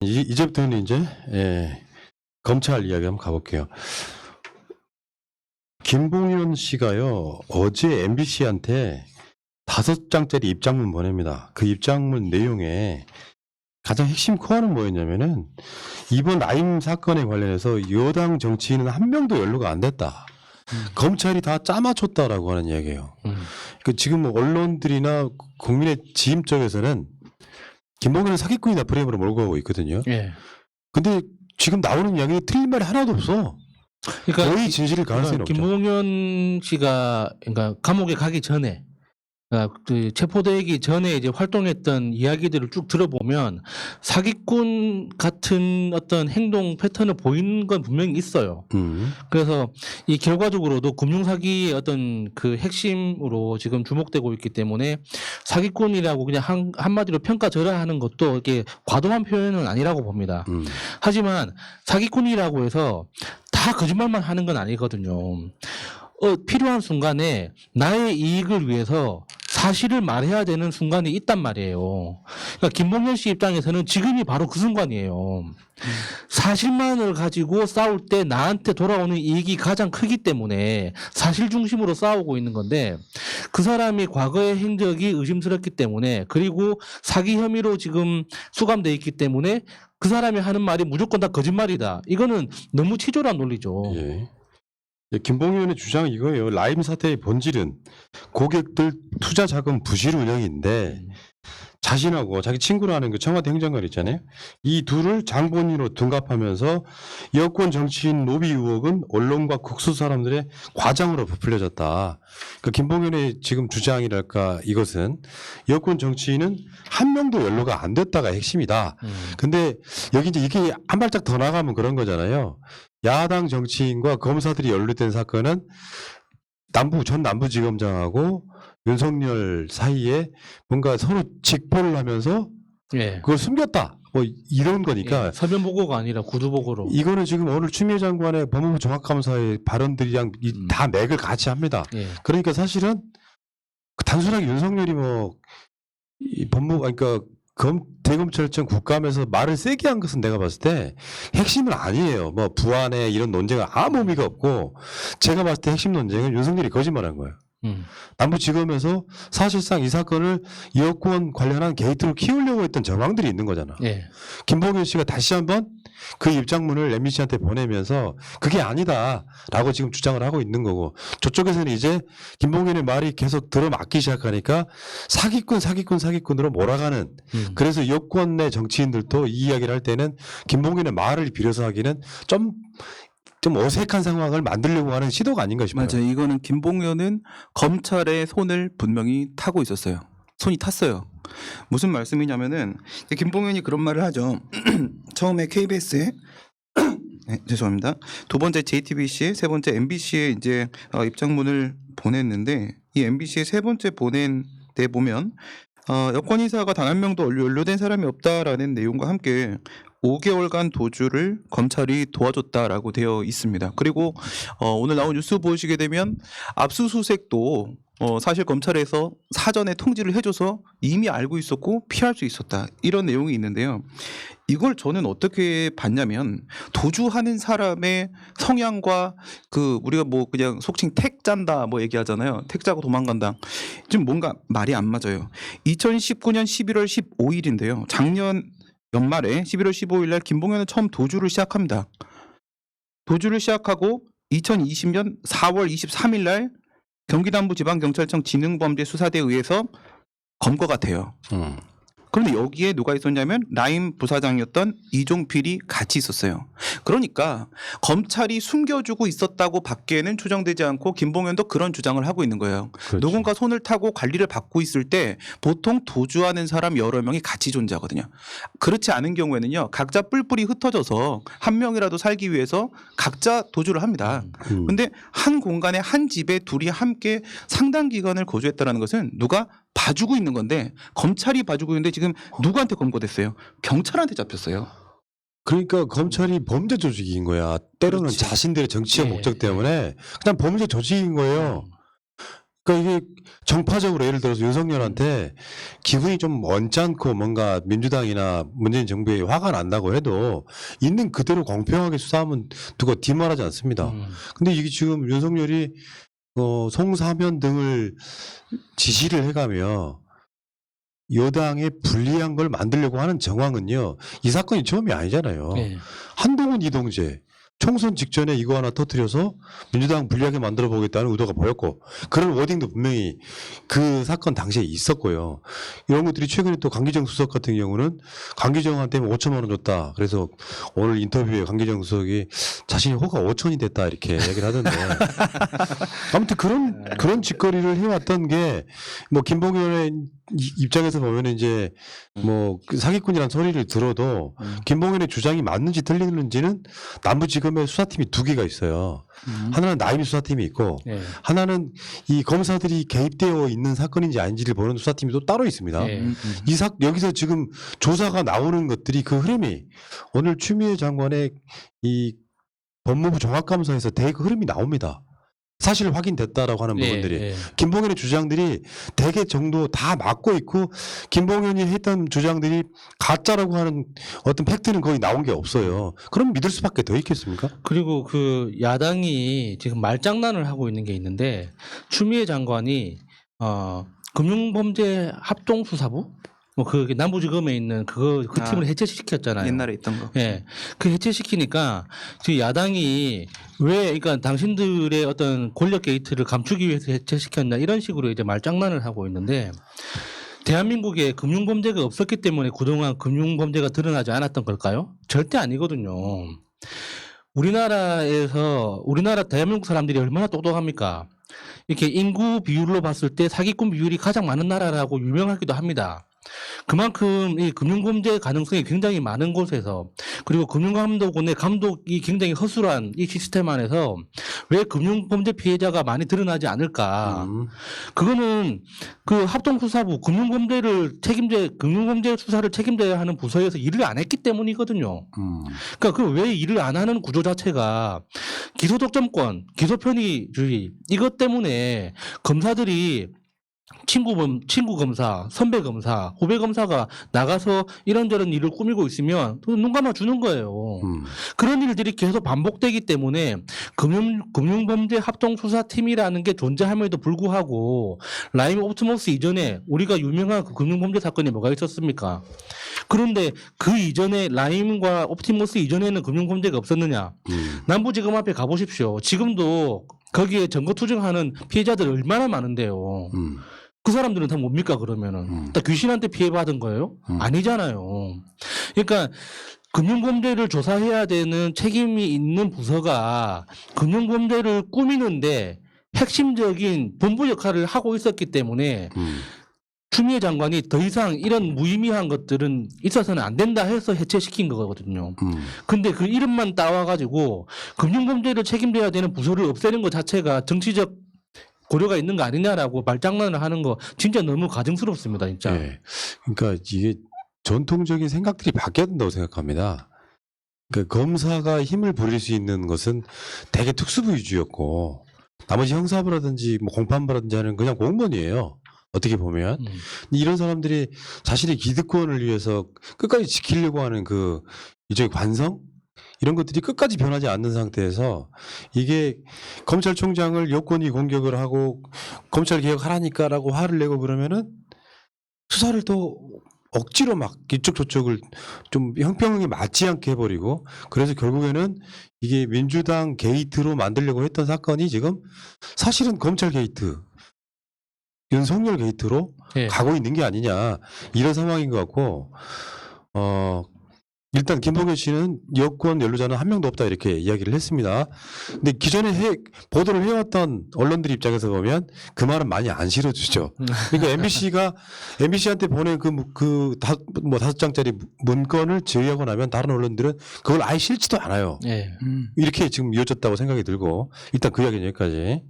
이제부터는 이제 검찰 이야기 한번 가볼게요. 김봉현 씨가요 어제 MBC한테 5장짜리 입장문 보냅니다. 그 입장문 내용에 가장 핵심 코어는 뭐였냐면은 이번 라임 사건에 관련해서 여당 정치인은 한 명도 연루가 안 됐다. 검찰이 다 짜맞췄다라고 하는 이야기예요. 그 지금 언론들이나 국민의 지임 쪽에서는 김봉현은 사기꾼이다 프레임으로 몰고 가고 있거든요. 예. 근데 지금 나오는 이야기에 틀린 말이 하나도 없어. 그러니까 거의 진실일 가능성이 없죠. 김봉현 씨가 그러니까 감옥에 가기 전에 그 체포되기 전에 이제 활동했던 이야기들을 쭉 들어보면 사기꾼 같은 어떤 행동 패턴을 보이는 건 분명히 있어요. 그래서 이 결과적으로도 금융사기의 어떤 그 핵심으로 지금 주목되고 있기 때문에 사기꾼이라고 그냥 한마디로 평가절하하는 것도 이게 과도한 표현은 아니라고 봅니다. 하지만 사기꾼이라고 해서 다 거짓말만 하는 건 아니거든요. 필요한 순간에 나의 이익을 위해서 사실을 말해야 되는 순간이 있단 말이에요. 그러니까 김봉현 씨 입장에서는 지금이 바로 그 순간이에요. 사실만을 가지고 싸울 때 나한테 돌아오는 이익이 가장 크기 때문에 사실 중심으로 싸우고 있는 건데 그 사람이 과거의 행적이 의심스럽기 때문에 그리고 사기 혐의로 지금 수감돼 있기 때문에 그 사람이 하는 말이 무조건 다 거짓말이다. 이거는 너무 치졸한 논리죠. 예. 김봉현의 주장은 이거예요. 라임 사태의 본질은 고객들 투자 자금 부실 운영인데 자신하고 자기 친구로 하는 그 청와대 행정관 있잖아요. 이 둘을 장본인으로 둔갑하면서 여권 정치인 로비 의혹은 언론과 국수 사람들의 과장으로 부풀려졌다. 그러니까 김봉현의 지금 주장이랄까 이것은 여권 정치인은 한 명도 연루가 안 됐다가 핵심이다. 근데 여기 이제 이게 한 발짝 더 나가면 그런 거잖아요. 야당 정치인과 검사들이 연루된 사건은 전 남부지검장하고 윤석열 사이에 뭔가 서로 직보를 하면서 예. 그걸 숨겼다. 뭐 이런 거니까. 예. 서면 보고가 아니라 구두 보고로. 이거는 지금 오늘 추미애 장관의 법무부 종합감사의 발언들이랑 다 맥을 같이 합니다. 예. 그러니까 사실은 단순하게 윤석열이 뭐 이 그러니까 대검찰청 국감에서 말을 세게 한 것은 내가 봤을 때 핵심은 아니에요. 뭐 부안에 이런 논쟁은 아무 의미가 없고 제가 봤을 때 핵심 논쟁은 윤석열이 거짓말한 거예요. 남부지검에서 사실상 이 사건을 여권 관련한 게이트로 키우려고 했던 정황들이 있는 거잖아. 예. 김봉현 씨가 다시 한번 그 입장문을 MBC한테 보내면서 그게 아니다라고 지금 주장을 하고 있는 거고 저쪽에서는 이제 김봉현의 말이 계속 들어맞기 시작하니까 사기꾼으로 몰아가는 그래서 여권 내 정치인들도 이 이야기를 할 때는 김봉현의 말을 빌어서 하기는 좀 어색한 상황을 만들려고 하는 시도가 아닌가 싶어요. 맞아요. 이거는 김봉현은 검찰의 손을 분명히 타고 있었어요. 손이 탔어요. 무슨 말씀이냐면은 김봉현이 그런 말을 하죠. 처음에 KBS에 네, 죄송합니다. 두 번째 JTBC, 세 번째 MBC에 이제 입장문을 보냈는데 이 MBC에 세 번째 보낸 데 보면 여권 인사가 단 한 명도 연루된 사람이 없다라는 내용과 함께 5개월간 도주를 검찰이 도와줬다라고 되어 있습니다. 그리고 오늘 나온 뉴스 보시게 되면 압수수색도 사실 검찰에서 사전에 통지를 해줘서 이미 알고 있었고 피할 수 있었다 이런 내용이 있는데요. 이걸 저는 어떻게 봤냐면 도주하는 사람의 성향과 우리가 뭐 그냥 속칭 택잔다 뭐 얘기하잖아요. 택자고 도망간다. 지금 뭔가 말이 안 맞아요. 2019년 11월 15일인데요. 작년 연말에 11월 15일 날 김봉현은 처음 도주를 시작합니다. 도주를 시작하고 2020년 4월 23일 날 경기남부지방경찰청 지능범죄수사대에 의해서 검거가 돼요. 그런데 여기에 누가 있었냐면 라임 부사장이었던 이종필이 같이 있었어요. 그러니까 검찰이 숨겨주고 있었다고 밖에는 추정되지 않고 김봉현도 그런 주장을 하고 있는 거예요. 그렇죠. 누군가 손을 타고 관리를 받고 있을 때 보통 도주하는 사람 여러 명이 같이 존재하거든요. 그렇지 않은 경우에는요. 각자 뿔뿔이 흩어져서 한 명이라도 살기 위해서 각자 도주를 합니다. 근데 한 공간에 한 집에 둘이 함께 상당 기간을 거주했다는 것은 누가 봐주고 있는 건데 검찰이 봐주고 있는데 지금 누구한테 검거됐어요? 경찰한테 잡혔어요. 그러니까 검찰이 범죄 조직인 거야. 때로는 그렇지. 자신들의 정치적 예. 목적 때문에 그냥 범죄 조직인 거예요. 그러니까 이게 정파적으로 예를 들어서 윤석열한테 기분이 좀 언짢고 뭔가 민주당이나 문재인 정부에 화가 난다고 해도 있는 그대로 공평하게 수사하면 누가 뒷말하지 않습니다. 근데 이게 지금 윤석열이 송사면 등을 지시를 해가며 여당에 불리한 걸 만들려고 하는 정황은요. 이 사건이 처음이 아니잖아요. 예. 한동훈 이동재 총선 직전에 이거 하나 터뜨려서 민주당 불리하게 만들어 보겠다는 의도가 보였고 그런 워딩도 분명히 그 사건 당시에 있었고요. 이런 것들이 최근에 또 강기정 수석 같은 경우는 강기정한테 5천만 원 줬다. 그래서 오늘 인터뷰에 강기정 수석이 자신이 호가 5천이 됐다 이렇게 얘기를 하던데 아무튼 그런 짓거리를 해왔던 게 뭐 김봉현의 입장에서 보면 이제 뭐그 사기꾼이라는 소리를 들어도 김봉현의 주장이 맞는지 틀리는지는 남부지검에 수사팀이 2개가 있어요. 하나는 나임 수사팀이 있고 예. 하나는 이 검사들이 개입되어 있는 사건인지 아닌지를 보는 수사팀이 또 따로 있습니다. 예. 여기서 지금 조사가 나오는 것들이 그 흐름이 오늘 추미애 장관의 이 법무부 종합감사에서 대개 그 흐름이 나옵니다. 사실 확인됐다라고 하는 부분들이 예. 김봉현의 주장들이 대개 정도 다 맞고 있고 김봉현이 했던 주장들이 가짜라고 하는 어떤 팩트는 거의 나온 게 없어요. 그럼 믿을 수밖에 더 있겠습니까? 그리고 그 야당이 지금 말장난을 하고 있는 게 있는데 추미애 장관이 금융범죄 합동수사부 뭐 그 남부지검에 있는 그 팀을 해체시켰잖아요. 옛날에 있던 거. 예, 그 해체시키니까 지금 야당이 왜, 그러니까 당신들의 어떤 권력 게이트를 감추기 위해서 해체시켰나 이런 식으로 이제 말장난을 하고 있는데 대한민국에 금융범죄가 없었기 때문에 그동안 금융범죄가 드러나지 않았던 걸까요? 절대 아니거든요. 우리나라 대한민국 사람들이 얼마나 똑똑합니까? 이렇게 인구 비율로 봤을 때 사기꾼 비율이 가장 많은 나라라고 유명하기도 합니다. 그만큼 이 금융범죄 가능성이 굉장히 많은 곳에서 그리고 금융감독원의 감독이 굉장히 허술한 이 시스템 안에서 왜 금융범죄 피해자가 많이 드러나지 않을까? 그거는 그 합동수사부 금융범죄 수사를 책임져야 하는 부서에서 일을 안 했기 때문이거든요. 그러니까 그 왜 일을 안 하는 구조 자체가 기소독점권, 기소편의주의 이것 때문에 검사들이 친구 검사, 선배 검사, 후배 검사가 나가서 이런저런 일을 꾸미고 있으면 눈 감아 주는 거예요. 그런 일들이 계속 반복되기 때문에 금융범죄 합동수사팀이라는 게 존재함에도 불구하고 라임 옵티머스 이전에 우리가 유명한 그 금융범죄 사건이 뭐가 있었습니까? 그런데 그 이전에 라임과 옵티머스 이전에는 금융범죄가 없었느냐? 남부지검 앞에 가보십시오. 지금도 거기에 증거 투쟁하는 피해자들 얼마나 많은데요. 그 사람들은 다 뭡니까 그러면은 다 귀신한테 피해받은 거예요? 아니잖아요. 그러니까 금융범죄를 조사해야 되는 책임이 있는 부서가 금융범죄를 꾸미는데 핵심적인 본부 역할을 하고 있었기 때문에 추미애 장관이 더 이상 이런 무의미한 것들은 있어서는 안 된다 해서 해체시킨 거거든요. 근데 그 이름만 따와가지고 금융범죄를 책임져야 되는 부서를 없애는 것 자체가 정치적 고려가 있는 거 아니냐라고 말장난을 하는 거 진짜 너무 가증스럽습니다, 진짜. 네. 그러니까 이게 전통적인 생각들이 바뀌어야 된다고 생각합니다. 그러니까 검사가 힘을 부릴 수 있는 것은 대개 특수부 위주였고 나머지 형사부라든지 뭐 공판부라든지 하는 그냥 공무원이에요. 어떻게 보면 이런 사람들이 자신의 기득권을 위해서 끝까지 지키려고 하는 그 일종의 관성 이런 것들이 끝까지 변하지 않는 상태에서 이게 검찰총장을 여권이 공격을 하고 검찰 개혁하라니까라고 화를 내고 그러면은 수사를 또 억지로 막 이쪽 저쪽을 좀 형평하게 맞지 않게 해버리고 그래서 결국에는 이게 민주당 게이트로 만들려고 했던 사건이 지금 사실은 검찰 게이트 윤석열 게이트로 예. 가고 있는 게 아니냐 이런 상황인 것 같고 일단 김봉현 씨는 여권 연루자는 한 명도 없다 이렇게 이야기를 했습니다. 근데 기존에 보도를 해왔던 언론들 입장에서 보면 그 말은 많이 안 실어주죠. 그러니까 MBC한테 보낸 그 5장짜리 문건을 제외하고 나면 다른 언론들은 그걸 아예 실지도 않아요. 예. 이렇게 지금 이어졌다고 생각이 들고 일단 그 이야기는 여기까지.